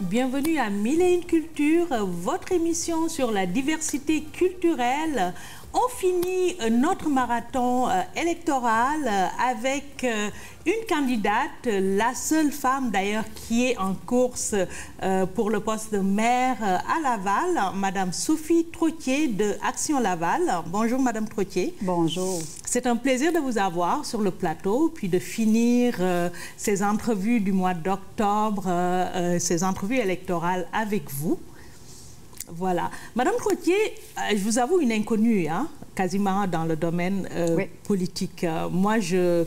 bienvenue à Mille et une Cultures, votre émission sur la diversité culturelle. On finit notre marathon électoral avec une candidate, la seule femme d'ailleurs qui est en course pour le poste de maire à Laval, Madame Sophie Trottier de Action Laval. Bonjour Madame Trottier. Bonjour. C'est un plaisir de vous avoir sur le plateau, puis de finir ces entrevues du mois d'octobre, ces entrevues électorales avec vous. Voilà. Madame Trottier, je vous avoue une inconnue, hein, quasiment dans le domaine politique. Moi,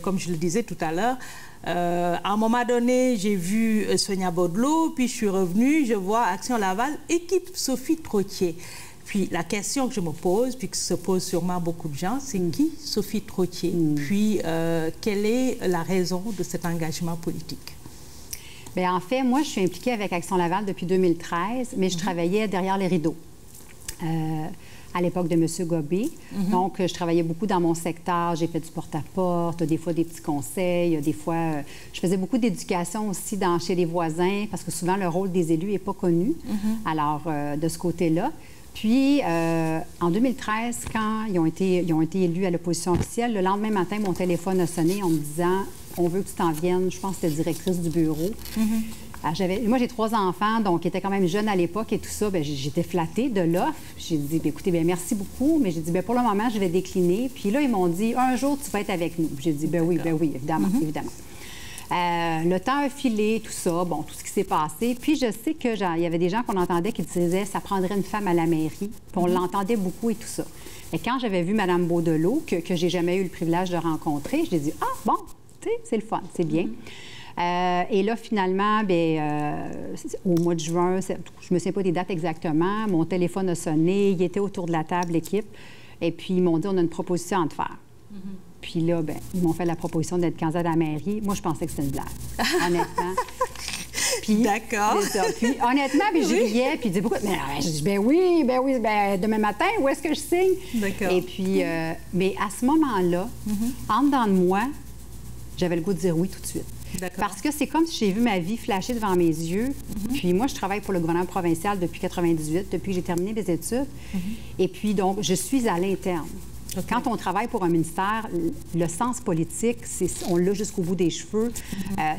comme je le disais tout à l'heure, à un moment donné, j'ai vu Sonia Baudelot, puis je suis revenue, je vois Action Laval, équipe Sophie Trottier. Puis la question que je me pose, puis que se posent sûrement beaucoup de gens, c'est qui Sophie Trottier? Puis quelle est la raison de cet engagement politique? Bien, en fait, moi, je suis impliquée avec Action Laval depuis 2013, mais je travaillais derrière les rideaux à l'époque de M. Gobé. Donc, je travaillais beaucoup dans mon secteur. J'ai fait du porte-à-porte, des fois des petits conseils, des fois... je faisais beaucoup d'éducation aussi chez les voisins, parce que souvent, le rôle des élus n'est pas connu. Alors, de ce côté-là. Puis, en 2013, quand ils ont été élus à l'opposition officielle, le lendemain matin, mon téléphone a sonné en me disant « On veut que tu t'en viennes. » Je pense que c'était directrice du bureau. Moi, j'ai 3 enfants, donc ils étaient quand même jeunes à l'époque et tout ça. Bien, j'étais flattée de l'offre. J'ai dit « Écoutez, bien, merci beaucoup. » Mais j'ai dit « Pour le moment, je vais décliner. » Puis là, ils m'ont dit « Un jour, tu vas être avec nous. » J'ai dit « Ben oui, évidemment, évidemment. » Le temps a filé, tout ça, bon, tout ce qui s'est passé. Puis je sais qu'il y avait des gens qu'on entendait qui disaient ça prendrait une femme à la mairie. Puis on l'entendait beaucoup et tout ça. Et quand j'avais vu Mme Baudelot, que j'ai jamais eu le privilège de rencontrer, je lui ai dit « Ah, bon, tu sais, c'est le fun, c'est bien. Et là, finalement, au mois de juin, je ne me souviens pas des dates exactement, mon téléphone a sonné, il était autour de la table, l'équipe, et puis ils m'ont dit « On a une proposition à te faire. » Puis là, ils m'ont fait la proposition d'être candidate à la mairie. Moi, je pensais que c'était une blague, honnêtement. D'accord. Puis honnêtement, je riais, puis il dit « Pourquoi? » Je dis « oui, demain matin, où est-ce que je signe? » D'accord. Et puis, mais à ce moment-là, en dedans de moi, j'avais le goût de dire oui tout de suite. Parce que c'est comme si j'ai vu ma vie flasher devant mes yeux. Puis moi, je travaille pour le gouvernement provincial depuis 1998, depuis que j'ai terminé mes études. Et puis, donc, je suis à l'interne. Quand on travaille pour un ministère, le sens politique, on l'a jusqu'au bout des cheveux.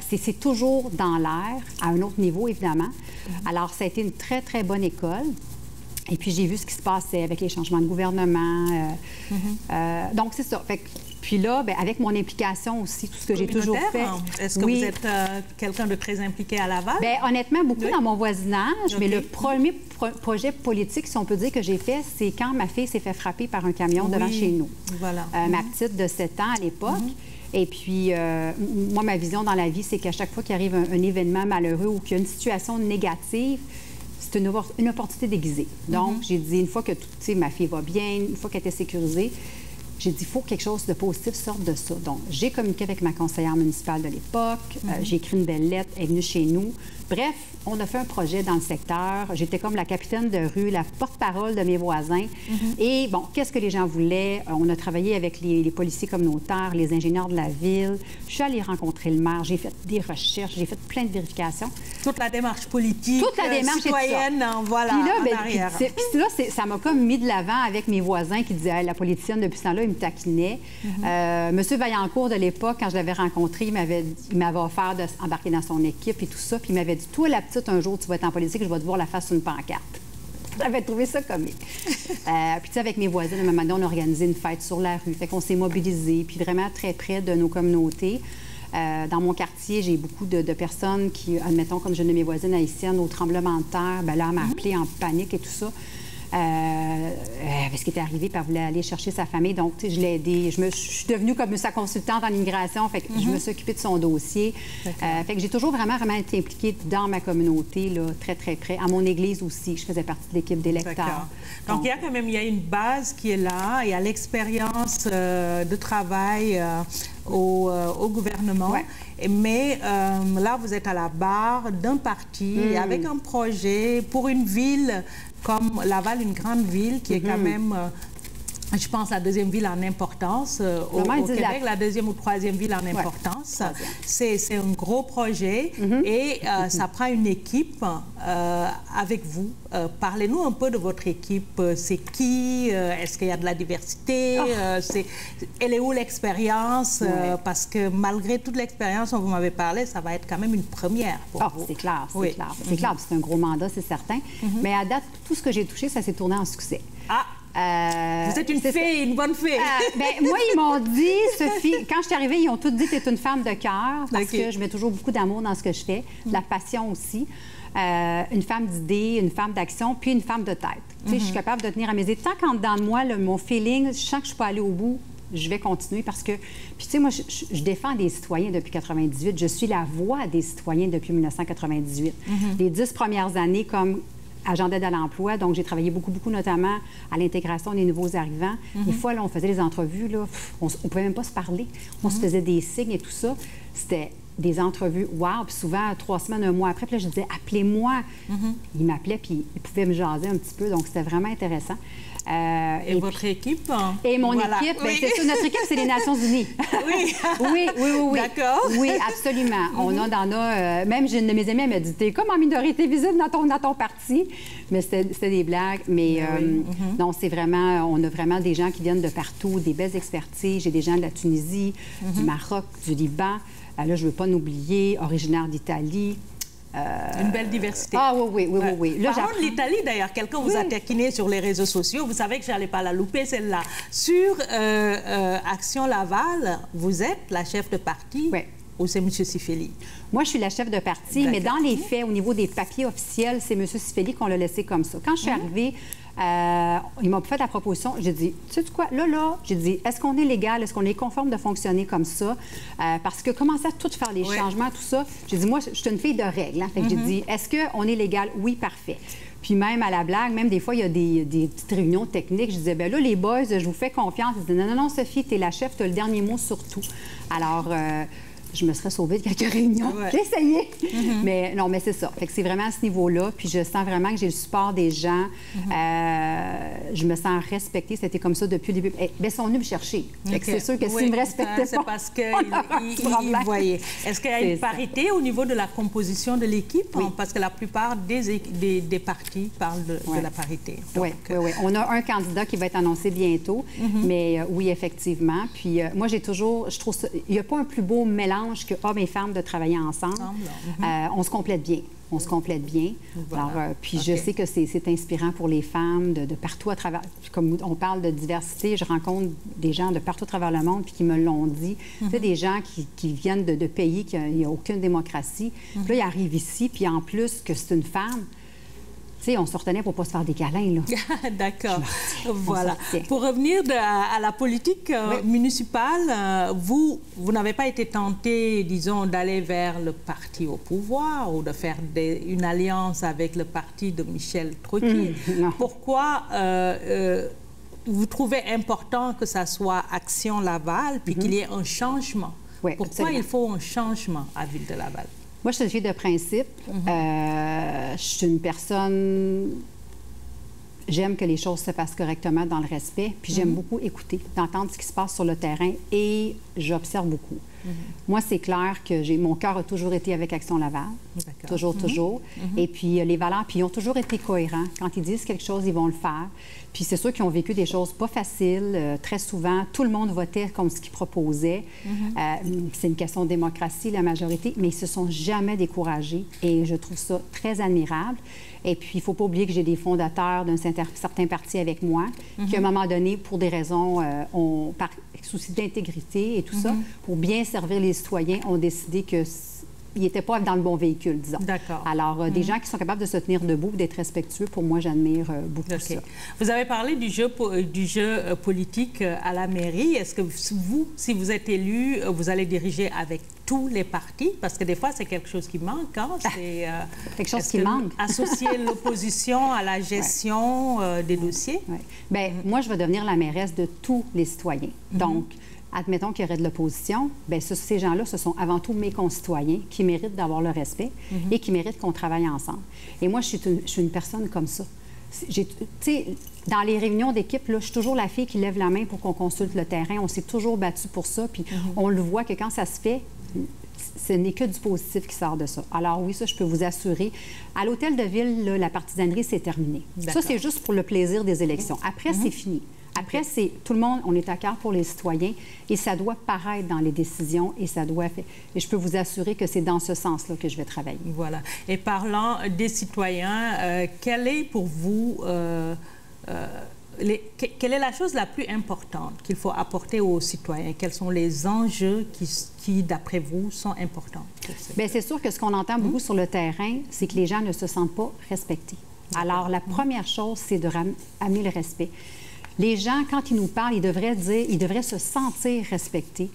C'est toujours dans l'air, à un autre niveau, évidemment. Alors, ça a été une très, très bonne école. Et puis, j'ai vu ce qui se passait avec les changements de gouvernement. Donc, c'est ça. Puis là, avec mon implication aussi, tout ce que j'ai toujours fait. Est-ce que vous êtes quelqu'un de très impliqué à Laval? Honnêtement, beaucoup dans mon voisinage. Mais le premier projet politique, si on peut dire, que j'ai fait, c'est quand ma fille s'est fait frapper par un camion devant chez nous. Voilà. Ma petite de 7 ans à l'époque. Et puis, moi, ma vision dans la vie, c'est qu'à chaque fois qu'il arrive un événement malheureux ou qu'il y a une situation négative, c'est une opportunité déguisée. Donc, j'ai dit, une fois que ma fille va bien, une fois qu'elle était sécurisée, j'ai dit, il faut que quelque chose de positif sorte de ça. Donc, j'ai communiqué avec ma conseillère municipale de l'époque. J'ai écrit une belle lettre, elle est venue chez nous. Bref, on a fait un projet dans le secteur. J'étais comme la capitaine de rue, la porte-parole de mes voisins. Et bon, qu'est-ce que les gens voulaient? On a travaillé avec les policiers communautaires, les ingénieurs de la ville. Je suis allée rencontrer le maire. J'ai fait des recherches, j'ai fait plein de vérifications. Toute la démarche politique, toute la démarche citoyenne, voilà, puis là, en arrière. Puis là, ça m'a comme mis de l'avant avec mes voisins qui disaient hey, la politicienne, depuis ce temps-là, il me taquinait. Monsieur Vaillancourt, de l'époque, quand je l'avais rencontré, il m'avait offert d'embarquer dans son équipe et tout ça. Puis il m'avait dit, toi, la petite, un jour, tu vas être en politique, je vais te voir la face sur une pancarte. J'avais trouvé ça comique. Puis, tu sais, avec mes voisins, à un moment donné, on a organisé une fête sur la rue. Fait qu'on s'est mobilisés, puis vraiment très près de nos communautés. Dans mon quartier, j'ai beaucoup de personnes qui, admettons, comme je de mes voisines haïtiennes, au tremblement de terre, là, elle m'a appelée en panique et tout ça. Parce qu'il était arrivé, puis elle voulait aller chercher sa famille. Donc, je l'ai aidée. Je suis devenue comme sa consultante en immigration. Fait que je me suis occupée de son dossier. Fait que j'ai toujours vraiment été impliquée dans ma communauté, là, très, très près. À mon église aussi, je faisais partie de l'équipe d'électeurs. Donc, il y a quand même une base qui est là. Il y a l'expérience de travail au gouvernement. Mais là, vous êtes à la barre d'un parti avec un projet pour une ville comme Laval, une grande ville qui est quand même je pense, la deuxième ville en importance au Québec, la deuxième ou troisième ville en importance. C'est un gros projet et ça prend une équipe avec vous. Parlez-nous un peu de votre équipe. C'est qui? Est-ce qu'il y a de la diversité? Elle est où l'expérience? Parce que malgré toute l'expérience dont vous m'avez parlé, ça va être quand même une première pour vous. C'est clair, c'est clair. C'est clair, c'est un gros mandat, c'est certain. Mais à date, tout ce que j'ai touché, ça s'est tourné en succès. Vous êtes une fée, une bonne fée. Moi, ils m'ont dit, Sophie, quand je suis arrivée, ils ont tous dit que tu es une femme de cœur parce que je mets toujours beaucoup d'amour dans ce que je fais, de la passion aussi. Une femme d'idées, une femme d'action, puis une femme de tête. Tu sais, je suis capable de tenir à mes idées. Tant qu'en dedans de moi, mon feeling, je sens que je peux aller au bout, je vais continuer parce que... Puis tu sais, moi, je défends des citoyens depuis 98. Je suis la voix des citoyens depuis 1998. Les 10 premières années comme agent d'aide à l'emploi. Donc, j'ai travaillé beaucoup, notamment à l'intégration des nouveaux arrivants. Des fois, là, on faisait les entrevues, là, on ne pouvait même pas se parler. On se faisait des signes et tout ça. C'était des entrevues, wow! Puis souvent, 3 semaines, 1 mois après, puis là, je disais, appelez-moi. Ils m'appelaient, puis ils pouvaient me jaser un petit peu. Donc, c'était vraiment intéressant. Et votre équipe? Et mon équipe, c'est ça, notre équipe, c'est les Nations Unies. Oui. D'accord. Oui, absolument. On a même j'ai une de mes amies, elle m'a dit, t'es comme en minorité visible dans ton parti. Mais c'était des blagues. Mais non, c'est vraiment, on a vraiment des gens qui viennent de partout, des belles expertises. J'ai des gens de la Tunisie, du Maroc, du Liban. Là, je ne veux pas l'oublier, originaire d'Italie. Une belle diversité. Oui. Là, parlons de l'Italie, d'ailleurs. Quelqu'un vous a taquiné sur les réseaux sociaux. Vous savez que je n'allais pas la louper, celle-là. Sur Action Laval, vous êtes la chef de parti ou c'est M. Sifeli? Moi, je suis la chef de parti, mais dans les faits, au niveau des papiers officiels, c'est M. Sifeli qu'on l'a laissé comme ça. Quand je suis arrivée, il m'a fait la proposition. J'ai dit, tu sais quoi, là, j'ai dit, est-ce qu'on est légal, est-ce qu'on est conforme de fonctionner comme ça? Parce que commencer à tout faire les changements, tout ça, j'ai dit, moi, je suis une fille de règles. Hein, fait que j'ai dit, est-ce qu'on est légal? Oui, parfait. Puis même à la blague, même des fois, il y a des petites réunions techniques. Je disais, bien là, les boys, je vous fais confiance. Ils disaient, non, Sophie, tu es la chef, tu as le dernier mot sur tout. Alors, je me serais sauvée de quelques réunions. J'ai essayé. Mais non, mais c'est ça. Fait que c'est vraiment à ce niveau-là. Puis je sens vraiment que j'ai le support des gens. Je me sens respectée. C'était comme ça depuis le début. Bien, ils sont venus me chercher. C'est sûr que s'ils me respectaient pas, c'est parce qu'ils voyaient. Est-ce qu'il y a une parité au niveau de la composition de l'équipe? Parce que la plupart des partis parlent de la parité. Oui. On a un candidat qui va être annoncé bientôt. Mais oui, effectivement. Puis moi, j'ai toujours... Je trouve ça... Il n'y a pas un plus beau mélange que hommes et femmes de travailler ensemble. On se complète bien. Alors, puis je sais que c'est inspirant pour les femmes de partout à travers... Comme on parle de diversité, je rencontre des gens de partout à travers le monde puis qui me l'ont dit. Tu sais, des gens qui viennent de pays qui n'y a aucune démocratie. Puis là, ils arrivent ici, puis en plus que c'est une femme... Tu sais, on se retenait pour ne pas se faire des câlins, là. D'accord. Voilà. Pour revenir à la politique municipale, vous n'avez pas été tenté, disons, d'aller vers le parti au pouvoir ou de faire une alliance avec le parti de Michel Trotti. Pourquoi vous trouvez important que ça soit Action Laval puis qu'il y ait un changement? Pourquoi absolument. Il faut un changement à Ville de Laval? Moi, je suis une fille de principe. Je suis une personne... J'aime que les choses se passent correctement dans le respect. Puis j'aime beaucoup écouter, d'entendre ce qui se passe sur le terrain et j'observe beaucoup. Moi, c'est clair que mon cœur a toujours été avec Action Laval. Toujours. Et puis les valeurs, puis ils ont toujours été cohérents. Quand ils disent quelque chose, ils vont le faire. Puis c'est sûr qu'ils ont vécu des choses pas faciles. Très souvent, tout le monde votait comme ce qu'ils proposaient. C'est une question de démocratie, la majorité, mais ils se sont jamais découragés. Et je trouve ça très admirable. Et puis, il ne faut pas oublier que j'ai des fondateurs d'un certain parti avec moi, qui, à un moment donné, pour des raisons, par souci d'intégrité et tout ça, pour bien servir les citoyens, ont décidé qu'ils n'étaient pas dans le bon véhicule, disons. D'accord. Alors, des gens qui sont capables de se tenir debout, d'être respectueux, pour moi, j'admire beaucoup ça. Vous avez parlé du jeu politique à la mairie. Est-ce que vous, si vous êtes élu, vous allez diriger avec tous les partis? Parce que des fois, c'est quelque chose qui manque. Hein? C'est quelque chose qui manque. Associer l'opposition à la gestion des dossiers? Bien, moi, je vais devenir la mairesse de tous les citoyens. Donc, admettons qu'il y aurait de l'opposition, bien, ces gens-là, ce sont avant tout mes concitoyens qui méritent d'avoir le respect et qui méritent qu'on travaille ensemble. Et moi, je suis une personne comme ça. dans les réunions d'équipe, je suis toujours la fille qui lève la main pour qu'on consulte le terrain. On s'est toujours battu pour ça, puis on le voit que quand ça se fait, ce n'est que du positif qui sort de ça. Alors oui, ça, je peux vous assurer. À l'hôtel de ville, là, la partisanerie, c'est terminé. Ça, c'est juste pour le plaisir des élections. Après, c'est fini. Après, c'est tout le monde, on est à cœur pour les citoyens et ça doit paraître dans les décisions et ça doit faire. Et je peux vous assurer que c'est dans ce sens-là que je vais travailler. Voilà. Et parlant des citoyens, quelle est pour vous... quelle est la chose la plus importante qu'il faut apporter aux citoyens? Quels sont les enjeux qui d'après vous, sont importants? Bien, c'est sûr que ce qu'on entend beaucoup sur le terrain, c'est que les gens ne se sentent pas respectés. Alors, la première chose, c'est de amener le respect. Les gens, quand ils nous parlent, ils devraient se sentir respectés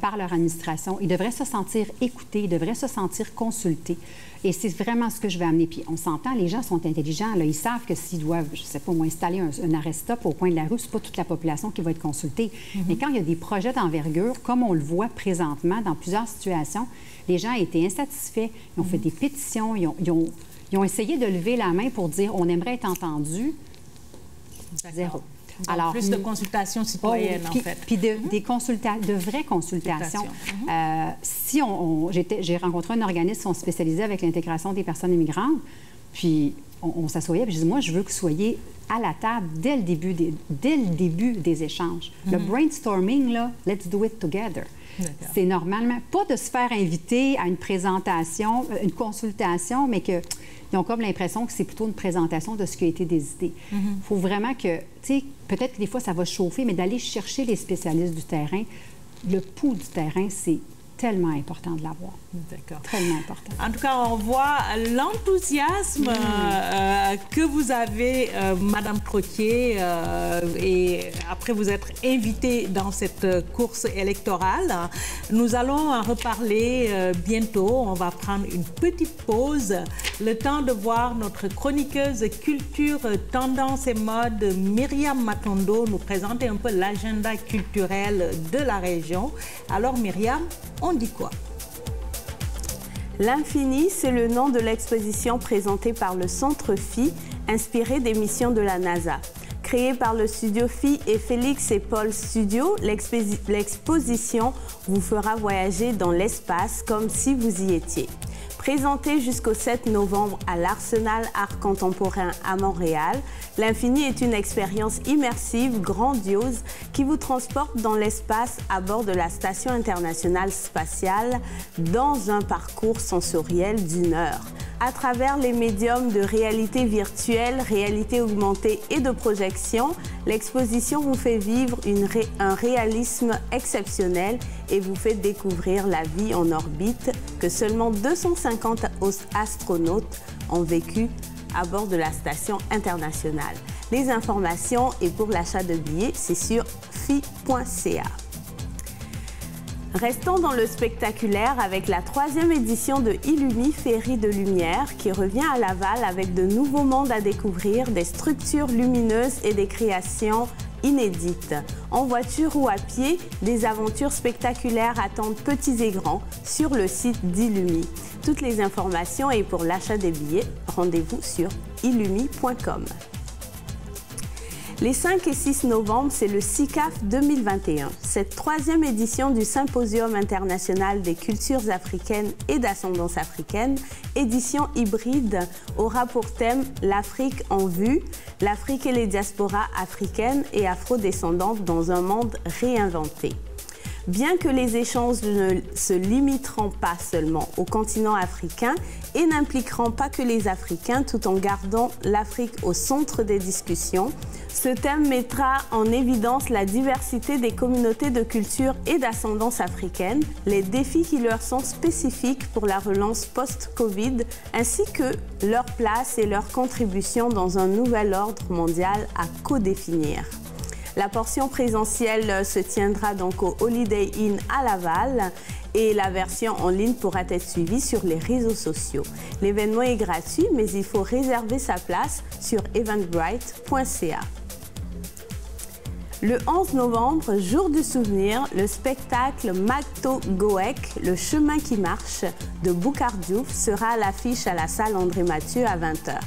par leur administration. Ils devraient se sentir écoutés, ils devraient se sentir consultés. Et c'est vraiment ce que je vais amener. Puis on s'entend, les gens sont intelligents. Là, ils savent que s'ils doivent, je ne sais pas moi, installer un arrêt-stop au coin de la rue, ce n'est pas toute la population qui va être consultée. Mais quand il y a des projets d'envergure, comme on le voit présentement dans plusieurs situations, les gens étaient insatisfaits, ils ont fait des pétitions, ils ont essayé de lever la main pour dire on aimerait être entendu. Zéro. Donc, alors, plus de consultations citoyennes, en fait. Puis de vraies consultations. J'ai rencontré un organisme qui sont spécialisés avec l'intégration des personnes immigrantes, puis on s'assoyait, puis je dis, moi, je veux que vous soyez à la table dès le début des échanges. Le brainstorming, là, let's do it together. C'est normalement pas de se faire inviter à une présentation, une consultation, mais qu'ils ont comme l'impression que c'est plutôt une présentation de ce qui a été décidé. Il faut vraiment que, tu sais, peut-être que des fois ça va chauffer, mais d'aller chercher les spécialistes du terrain, le pouls du terrain, c'est tellement important de l'avoir. D'accord. Tellement important. En tout cas, on voit l'enthousiasme que vous avez, Madame Trottier, et après vous être invitée dans cette course électorale. Nous allons en reparler bientôt. On va prendre une petite pause, le temps de voir notre chroniqueuse culture, tendance et mode, Myriam Matondo, nous présenter un peu l'agenda culturel de la région. Alors Myriam, on dit quoi? L'Infini, c'est le nom de l'exposition présentée par le Centre Phi, inspirée des missions de la NASA. Créée par le studio Phi et Félix et Paul Studio, l'exposition vous fera voyager dans l'espace comme si vous y étiez. Présentée jusqu'au 7 novembre à l'Arsenal Art Contemporain à Montréal, l'Infini est une expérience immersive, grandiose, qui vous transporte dans l'espace à bord de la Station internationale spatiale dans un parcours sensoriel d'1 heure. À travers les médiums de réalité virtuelle, réalité augmentée et de projection, l'exposition vous fait vivre un réalisme exceptionnel et vous fait découvrir la vie en orbite que seulement 250 astronautes ont vécu à bord de la station internationale. Les informations et pour l'achat de billets, c'est sur phi.ca. Restons dans le spectaculaire avec la 3e édition de Illumi Féerie de lumière qui revient à Laval avec de nouveaux mondes à découvrir, des structures lumineuses et des créations inédites. En voiture ou à pied, des aventures spectaculaires attendent petits et grands sur le site d'Illumi. Toutes les informations et pour l'achat des billets, rendez-vous sur illumi.com. Les 5 et 6 novembre, c'est le SICAF 2021. Cette 3e édition du Symposium international des cultures africaines et d'ascendance africaine, édition hybride, aura pour thème l'Afrique en vue, l'Afrique et les diasporas africaines et afrodescendantes dans un monde réinventé. Bien que les échanges ne se limiteront pas seulement au continent africain et n'impliqueront pas que les Africains tout en gardant l'Afrique au centre des discussions, ce thème mettra en évidence la diversité des communautés de culture et d'ascendance africaine, les défis qui leur sont spécifiques pour la relance post-Covid, ainsi que leur place et leur contribution dans un nouvel ordre mondial à co-définir. La portion présentielle se tiendra donc au Holiday Inn à Laval et la version en ligne pourra être suivie sur les réseaux sociaux. L'événement est gratuit, mais il faut réserver sa place sur eventbrite.ca. Le 11 novembre, jour du souvenir, le spectacle Magto Goek, le chemin qui marche de Boucard Diouf sera à l'affiche à la salle André Mathieu à 20h.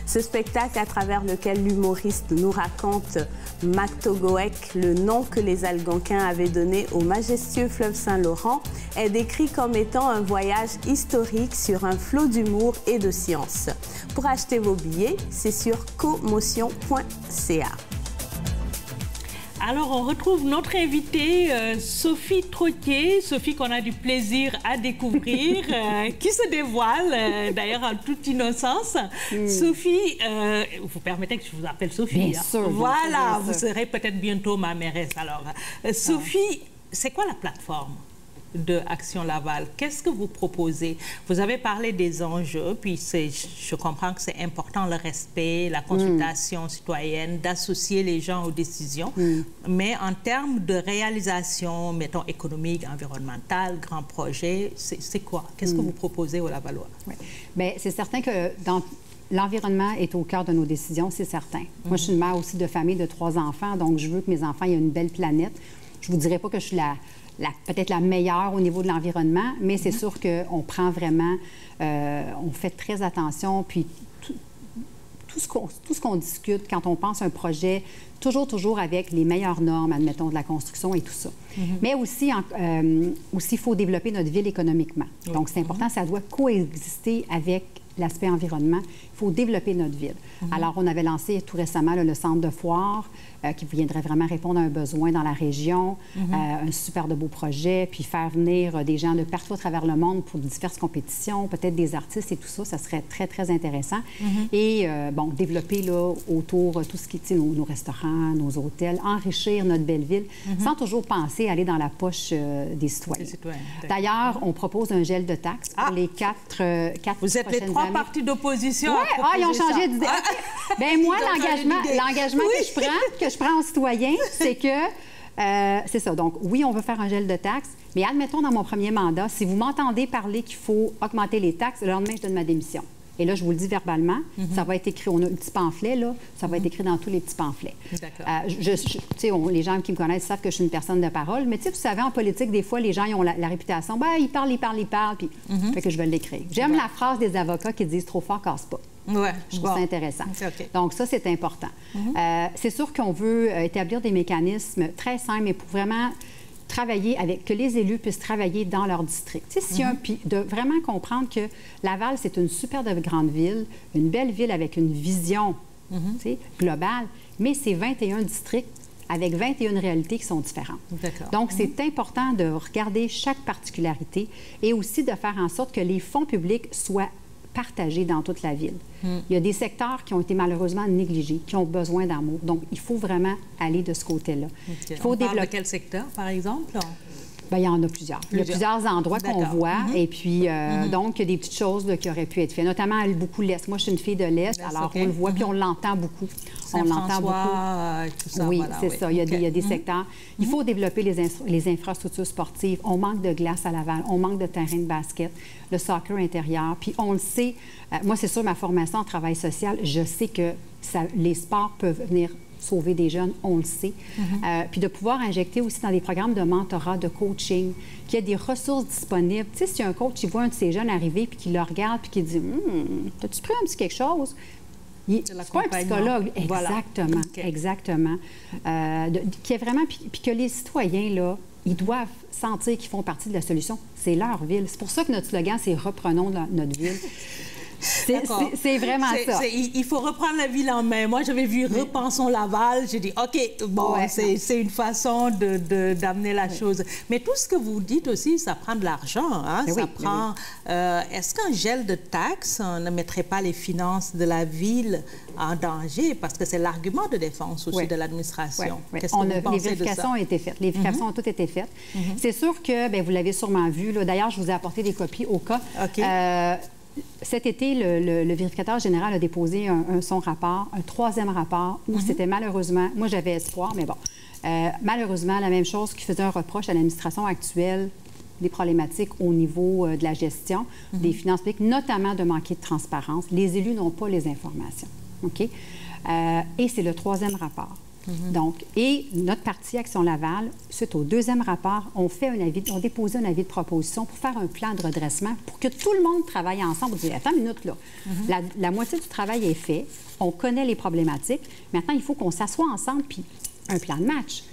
Ce spectacle, à travers lequel l'humoriste nous raconte Mactogoek, le nom que les Algonquins avaient donné au majestueux fleuve Saint-Laurent, est décrit comme étant un voyage historique sur un flot d'humour et de science. Pour acheter vos billets, c'est sur comotion.ca. Alors, on retrouve notre invitée, Sophie Trottier, Sophie qu'on a du plaisir à découvrir, qui se dévoile, d'ailleurs en toute innocence. Sophie, vous permettez que je vous appelle Sophie? Bien sûr. Voilà, bien sûr. vous serez peut-être bientôt ma mairesse. Alors, Sophie, c'est quoi la plateforme de Action Laval? Qu'est-ce que vous proposez? Vous avez parlé des enjeux, puis je comprends que c'est important le respect, la consultation citoyenne, d'associer les gens aux décisions. Mais en termes de réalisation, mettons économique, environnementale, grands projets, c'est quoi? Qu'est-ce que vous proposez aux Lavallois? Oui. Bien, c'est certain que l'environnement est au cœur de nos décisions, c'est certain. Moi, je suis une mère aussi de famille de 3 enfants, donc je veux que mes enfants aient une belle planète. Je vous dirais pas que je suis peut-être la meilleure au niveau de l'environnement, mais c'est sûr qu'on prend vraiment, on fait très attention, puis tout ce qu'on discute quand on pense à un projet, toujours avec les meilleures normes, admettons, de la construction et tout ça. Mais aussi, il faut développer notre ville économiquement. Donc, c'est important, ça doit coexister avec l'aspect environnement. Il faut développer notre ville. Alors, on avait lancé tout récemment le centre de foire qui viendrait vraiment répondre à un besoin dans la région, un super de beau projet, puis faire venir des gens de partout à travers le monde pour diverses compétitions, peut-être des artistes et tout ça, ça serait très, très intéressant. Et, bon, développer là, autour tout ce qui est nos restaurants, nos hôtels, enrichir notre belle ville, sans toujours penser à aller dans la poche des citoyens. D'ailleurs, on propose un gel de taxes pour les 4 Vous êtes les 3 partis d'opposition. Oui, ils ont changé d'idée. Bien, moi, l'engagement que je prends aux citoyens, c'est que, c'est ça. Donc, oui, on veut faire un gel de taxes, mais admettons, dans mon premier mandat, si vous m'entendez parler qu'il faut augmenter les taxes, le lendemain, je donne ma démission. Et là, je vous le dis verbalement, ça va être écrit, on a un petit pamphlet, là, ça va être écrit dans tous les petits pamphlets. D'accord. Les gens qui me connaissent savent que je suis une personne de parole, mais tu sais, vous savez, en politique, des fois, les gens ils ont la réputation, ben, ils parlent, puis fait que je vais l'écrire. J'aime la phrase des avocats qui disent « trop fort, casse pas ». Ouais, je trouve ça intéressant. Okay. Donc, ça, c'est important. C'est sûr qu'on veut établir des mécanismes très simples, mais pour vraiment travailler avec, que les élus puissent travailler dans leur district. Tu sais, puis de vraiment comprendre que Laval, c'est une super de grande ville, une belle ville avec une vision tu sais, globale, mais c'est 21 districts avec 21 réalités qui sont différentes. Donc, c'est important de regarder chaque particularité et aussi de faire en sorte que les fonds publics soient partagés dans toute la ville. Il y a des secteurs qui ont été malheureusement négligés, qui ont besoin d'amour. Donc, il faut vraiment aller de ce côté-là. Il faut développer... parle de quel secteur, par exemple? Bien, il y en a plusieurs. Il y a plusieurs endroits qu'on voit. Et puis, donc, il y a des petites choses là, qui auraient pu être faites, notamment beaucoup l'Est. Moi, je suis une fille de l'Est, alors on le voit, puis on l'entend beaucoup. On l'entend beaucoup. Tout ça, oui, voilà, c'est ça. Il y a des secteurs. Il faut développer les infrastructures sportives. On manque de glace à Laval. On manque de terrain de basket, le soccer intérieur. Puis, on le sait, moi, c'est sûr, ma formation en travail social, je sais que les sports peuvent venir sauver des jeunes, on le sait. Puis de pouvoir injecter aussi dans des programmes de mentorat, de coaching, qu'il y a des ressources disponibles. Tu sais, si un coach, il voit un de ces jeunes arriver, puis qu'il le regarde, puis qu'il dit « T'as-tu pris un petit quelque chose? » C'est pas un psychologue. Exactement, exactement. Qui est vraiment... Puis que les citoyens, là, ils doivent sentir qu'ils font partie de la solution. C'est leur ville. C'est pour ça que notre slogan, c'est « Reprenons notre ville ». C'est vraiment ça. Il faut reprendre la ville en main. Moi, j'avais vu Repensons Laval. J'ai dit, OK, bon, c'est une façon d'amener la chose. Mais tout ce que vous dites aussi, ça prend de l'argent. Hein? Ça prend... Est-ce qu'un gel de taxes ne mettrait pas les finances de la ville en danger? Parce que c'est l'argument de défense aussi de l'administration. Qu'est-ce que vous pensez de ça? Les vérifications ont été faites. Les vérifications ont toutes été faites. C'est sûr que, bien, vous l'avez sûrement vu. D'ailleurs, je vous ai apporté des copies au cas. Cet été, le vérificateur général a déposé son rapport, un 3e rapport, où c'était malheureusement, moi j'avais espoir, mais bon, malheureusement, la même chose qui faisait un reproche à l'administration actuelle, des problématiques au niveau de la gestion des finances publiques, notamment de manquer de transparence. Les élus n'ont pas les informations. OK? Et c'est le 3e rapport. Donc, et notre parti Action Laval, suite au deuxième rapport, on déposé un avis de proposition pour faire un plan de redressement pour que tout le monde travaille ensemble. On dit, attends une minute, là. La moitié du travail est fait. On connaît les problématiques. Maintenant, il faut qu'on s'assoie ensemble, puis un plan de match.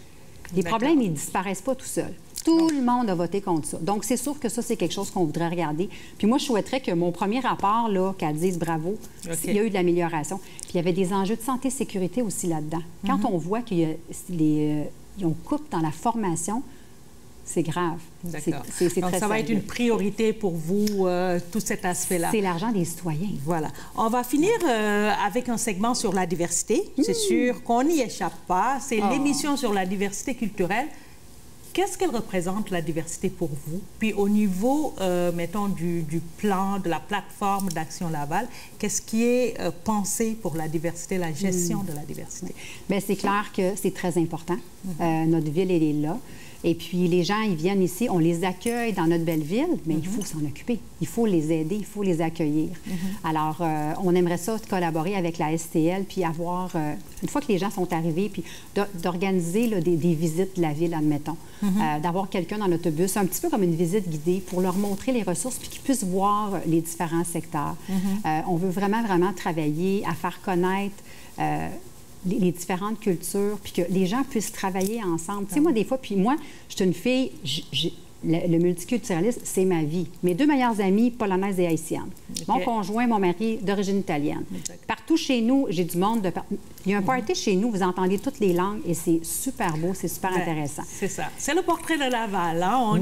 Les problèmes, ils ne disparaissent pas tout seuls. Tout le monde a voté contre ça. Donc, c'est sûr que ça, c'est quelque chose qu'on voudrait regarder. Puis moi, je souhaiterais que mon premier rapport, là, qu'elle dise bravo, il y a eu de l'amélioration. Puis il y avait des enjeux de santé et sécurité aussi là-dedans. Quand on voit qu'on coupe dans la formation, c'est grave. D'accord. C'est Donc, très ça va sérieux. être une priorité pour vous, tout cet aspect-là. C'est l'argent des citoyens. Voilà. On va finir avec un segment sur la diversité. C'est sûr qu'on n'y échappe pas. C'est l'émission sur la diversité culturelle. Qu'est-ce qu'elle représente, la diversité, pour vous? Puis au niveau, mettons, du plan, de la plateforme d'Action Laval, qu'est-ce qui est pensé pour la diversité, la gestion de la diversité? Bien, c'est clair que c'est très important. Notre ville, elle est là. Et puis, les gens, ils viennent ici, on les accueille dans notre belle ville, mais il faut s'en occuper. Il faut les aider, il faut les accueillir. Alors, on aimerait ça collaborer avec la STL, puis avoir, une fois que les gens sont arrivés, puis d'organiser des visites de la ville, admettons. D'avoir quelqu'un dans l'autobus, un petit peu comme une visite guidée, pour leur montrer les ressources, puis qu'ils puissent voir les différents secteurs. On veut vraiment, vraiment travailler à faire connaître les différentes cultures, puis que les gens puissent travailler ensemble. Tu sais, moi, des fois, puis moi, je suis une fille, le multiculturalisme, c'est ma vie. Mes deux meilleures amies, polonaises et haïtiennes. Mon conjoint, mon mari, d'origine italienne. Partout chez nous, j'ai du monde de... Il y a un party chez nous, vous entendez toutes les langues, et c'est super beau, c'est super intéressant. C'est ça. C'est le portrait de Laval. Hein?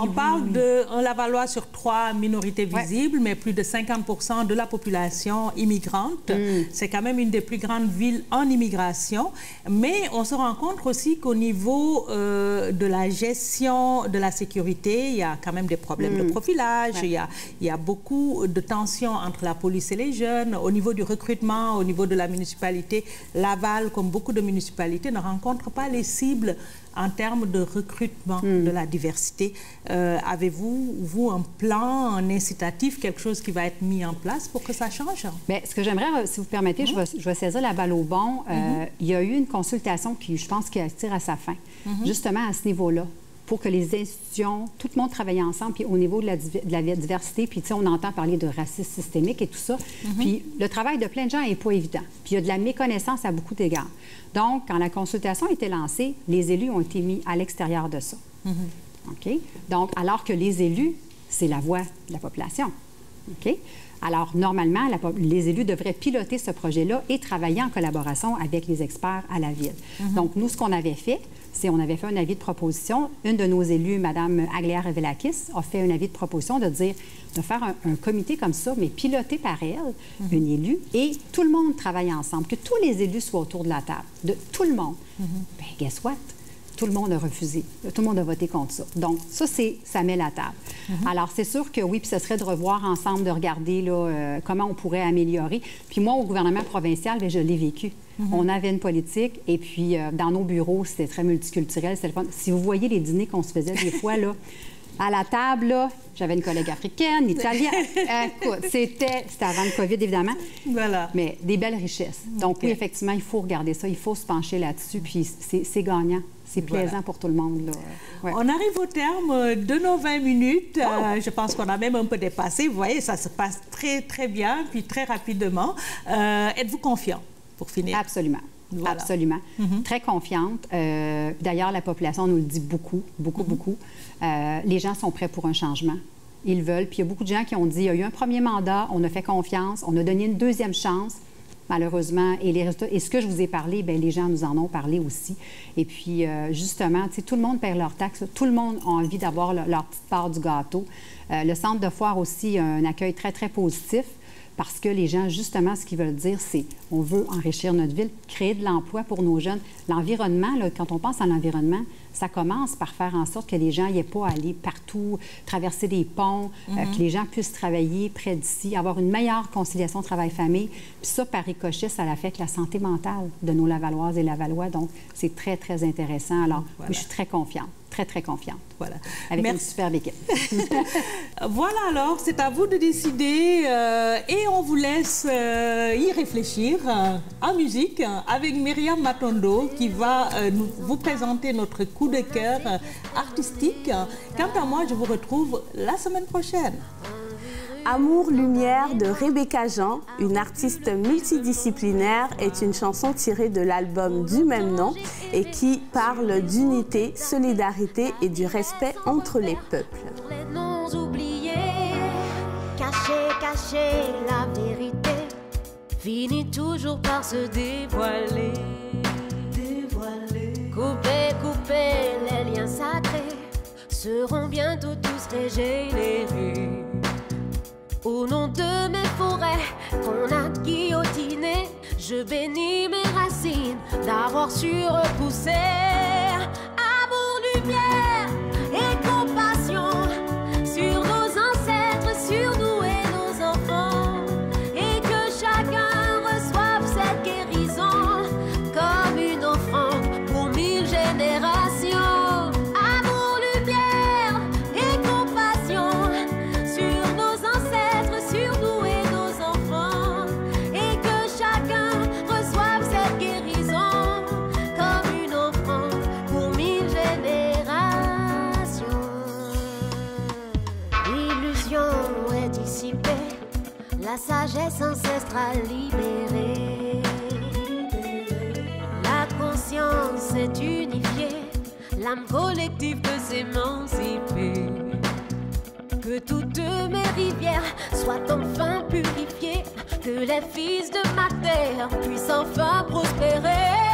On parle d'un Lavallois sur 3 minorités visibles, mais plus de 50% de la population immigrante. C'est quand même une des plus grandes villes en immigration. Mais on se rend compte aussi qu'au niveau de la gestion de la sécurité, il y a quand même des problèmes de profilage, il y a beaucoup de tensions entre la police et les jeunes. Au niveau du recrutement, au niveau de la municipalité, Laval, comme beaucoup de municipalités, ne rencontre pas les cibles en termes de recrutement de la diversité. Avez-vous, vous, un plan, un incitatif, quelque chose qui va être mis en place pour que ça change? Bien, ce que j'aimerais, si vous permettez, je vais saisir la balle au bon. Il y a eu une consultation qui, je pense, qui tire à sa fin, justement à ce niveau-là, pour que les institutions, tout le monde travaille ensemble, puis au niveau de la diversité, puis tu sais, on entend parler de racisme systémique et tout ça. Puis le travail de plein de gens n'est pas évident. Puis il y a de la méconnaissance à beaucoup d'égards. Donc, quand la consultation a été lancée, les élus ont été mis à l'extérieur de ça. OK? Donc, alors que les élus, c'est la voix de la population. OK? Alors, normalement, les élus devraient piloter ce projet-là et travailler en collaboration avec les experts à la ville. Donc, nous, ce qu'on avait fait, c'est qu'on avait fait un avis de proposition. Une de nos élus, Mme Agléa Revelakis, a fait un avis de proposition de faire un comité comme ça, mais piloté par elle, une élue, et tout le monde travaille ensemble, que tous les élus soient autour de la table, de tout le monde. Bien, guess what? Tout le monde a refusé. Tout le monde a voté contre ça. Donc, ça met la table. Alors, c'est sûr que oui, puis ce serait de revoir ensemble, de regarder là, comment on pourrait améliorer. Puis moi, au gouvernement provincial, bien, je l'ai vécu. On avait une politique, et puis dans nos bureaux, c'était très multiculturel. C'était le fun. Si vous voyez les dîners qu'on se faisait des fois, là, à la table, là, j'avais une collègue africaine, italienne. Écoute, c'était avant le COVID, évidemment. Voilà. Mais des belles richesses. Donc, oui, effectivement, il faut regarder ça. Il faut se pencher là-dessus. Puis, c'est gagnant. C'est plaisant pour tout le monde. Là. Ouais. On arrive au terme de nos 20 minutes. Je pense qu'on a même un peu dépassé. Vous voyez, ça se passe très, très bien, puis très rapidement. Êtes-vous confiant pour finir? Absolument. Voilà. Absolument. Très confiante. D'ailleurs, la population nous le dit beaucoup, beaucoup. Les gens sont prêts pour un changement. Ils veulent. Puis il y a beaucoup de gens qui ont dit, il y a eu un premier mandat, on a fait confiance, on a donné une deuxième chance. Malheureusement, et les résultats, et ce que je vous ai parlé, bien, les gens nous en ont parlé aussi. Et puis, justement, tu sais, tout le monde paie leurs taxes, tout le monde a envie d'avoir leur petite part du gâteau. Le centre de foire aussi a un accueil très, très positif, parce que les gens, justement, ce qu'ils veulent dire, c'est on veut enrichir notre ville, créer de l'emploi pour nos jeunes. L'environnement, là, quand on pense à l'environnement, ça commence par faire en sorte que les gens n'aient pas à aller partout, traverser des ponts, que les gens puissent travailler près d'ici, avoir une meilleure conciliation travail-famille. Puis ça, par ricochet, ça affecte la santé mentale de nos Lavalloises et Lavallois. Donc, c'est très, très intéressant. Alors, oui, je suis très confiante. très, très confiante. Voilà. Avec une superbe équipe. Voilà, alors, c'est à vous de décider et on vous laisse y réfléchir en musique avec Myriam Matondo qui va vous présenter notre coup de cœur artistique. Quant à moi, je vous retrouve la semaine prochaine. Amour Lumière de Rebecca Jean, une artiste multidisciplinaire, est une chanson tirée de l'album du même nom et qui parle d'unité, solidarité et du respect entre les peuples. Les noms oubliés, cacher la vérité, finit toujours par se dévoiler. Couper les liens sacrés seront bientôt tous régénérés. Au nom de mes forêts qu'on a guillotinées, je bénis mes racines d'avoir su repousser. Amour, lumière et compassion sur nos ancêtres, sur nous et nos enfants. Et que chacun reçoive cette guérison comme une offrande pour 1000 générations. La sagesse ancestrale libérée, la conscience est unifiée, l'âme collective peut s'émanciper. Que toutes mes rivières soient enfin purifiées, que les fils de ma terre puissent enfin prospérer.